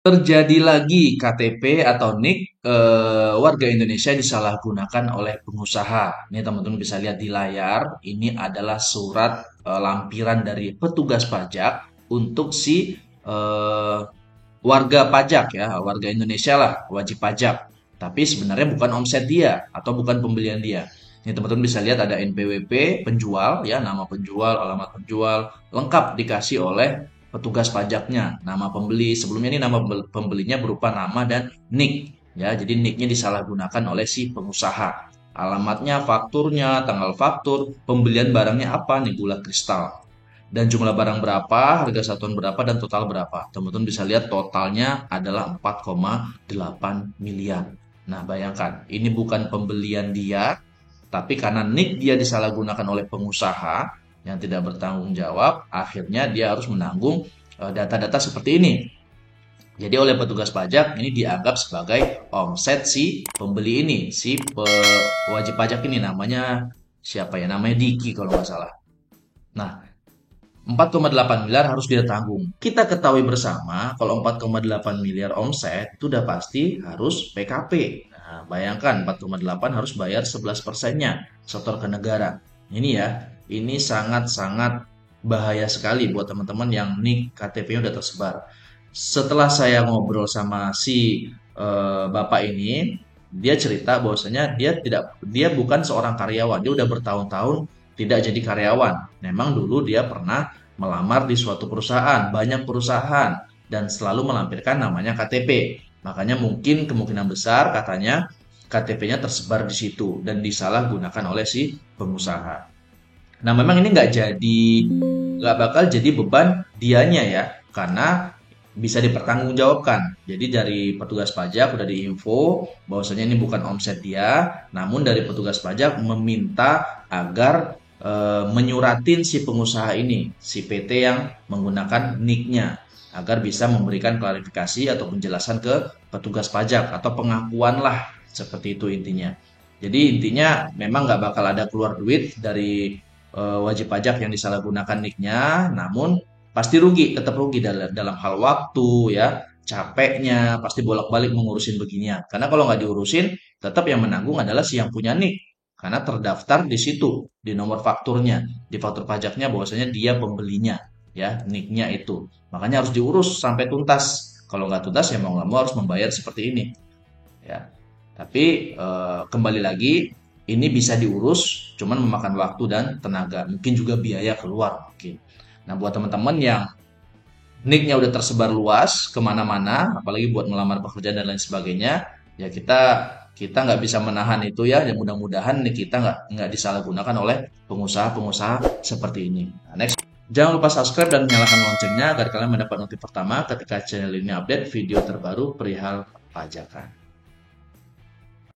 Terjadi lagi KTP atau NIK warga Indonesia disalahgunakan oleh pengusaha. Ini teman-teman bisa lihat di layar. Ini adalah surat lampiran dari petugas pajak untuk si warga pajak ya, warga Indonesia lah, wajib pajak. Tapi sebenarnya bukan omset dia atau bukan pembelian dia. Ini teman-teman bisa lihat ada NPWP penjual ya, nama penjual, alamat penjual, lengkap dikasih oleh petugas pajaknya. Nama pembeli, sebelumnya ini nama pembelinya berupa nama dan NIK ya. Jadi NIK-nya disalahgunakan oleh si pengusaha. Alamatnya, fakturnya, tanggal faktur, pembelian barangnya apa nih, gula kristal dan jumlah barang berapa, harga satuan berapa, dan total berapa. Teman-teman bisa lihat totalnya adalah 4,8 miliar. Nah, bayangkan, ini bukan pembelian dia, tapi karena NIK dia disalahgunakan oleh pengusaha yang tidak bertanggung jawab, akhirnya dia harus menanggung data-data seperti ini. Jadi oleh petugas pajak ini dianggap sebagai omset si pembeli ini, si wajib pajak ini namanya siapa ya? Namanya Diki kalau nggak salah. Nah, 4,8 miliar harus dia tanggung. Kita ketahui bersama kalau 4,8 miliar omset itu udah pasti harus PKP. Nah, bayangkan 4,8 harus bayar 11%-nya setor ke negara. Ini ya, ini sangat-sangat bahaya sekali buat teman-teman yang nik KTP-nya udah tersebar. Setelah saya ngobrol sama si bapak ini, dia cerita bahwasanya dia bukan seorang karyawan, dia udah bertahun-tahun tidak jadi karyawan. Memang dulu dia pernah melamar di suatu perusahaan, banyak perusahaan, dan selalu melampirkan namanya KTP. Makanya mungkin kemungkinan besar katanya KTP-nya tersebar di situ dan disalahgunakan oleh si pengusaha. Nah, memang ini nggak bakal jadi beban dianya ya, karena bisa dipertanggungjawabkan. Jadi dari petugas pajak udah diinfo bahwasanya ini bukan omset dia, namun dari petugas pajak meminta agar menyuratin si pengusaha ini, si PT yang menggunakan NIK-nya, agar bisa memberikan klarifikasi atau penjelasan ke petugas pajak atau pengakuan lah, seperti itu intinya. Jadi intinya memang nggak bakal ada keluar duit dari wajib pajak yang disalahgunakan NIK-nya, namun pasti rugi, tetap rugi dalam hal waktu ya, capeknya, pasti bolak-balik mengurusin beginian. Karena kalau nggak diurusin, tetap yang menanggung adalah si yang punya NIK. Karena terdaftar di situ, di nomor fakturnya, di faktur pajaknya bahwasanya dia pembelinya, ya, NIK-nya itu. Makanya harus diurus sampai tuntas. Kalau nggak tuntas ya mau nggak mau harus membayar seperti ini, ya. Tapi kembali lagi, ini bisa diurus, cuman memakan waktu dan tenaga, mungkin juga biaya keluar mungkin. Nah, buat teman-teman yang nicknya udah tersebar luas kemana-mana, apalagi buat melamar pekerjaan dan lain sebagainya, ya kita nggak bisa menahan itu ya. Dan mudah-mudahan nih kita nggak disalahgunakan oleh pengusaha-pengusaha seperti ini. Nah, next, jangan lupa subscribe dan nyalakan loncengnya agar kalian mendapat notif pertama ketika channel ini update video terbaru perihal pajakan.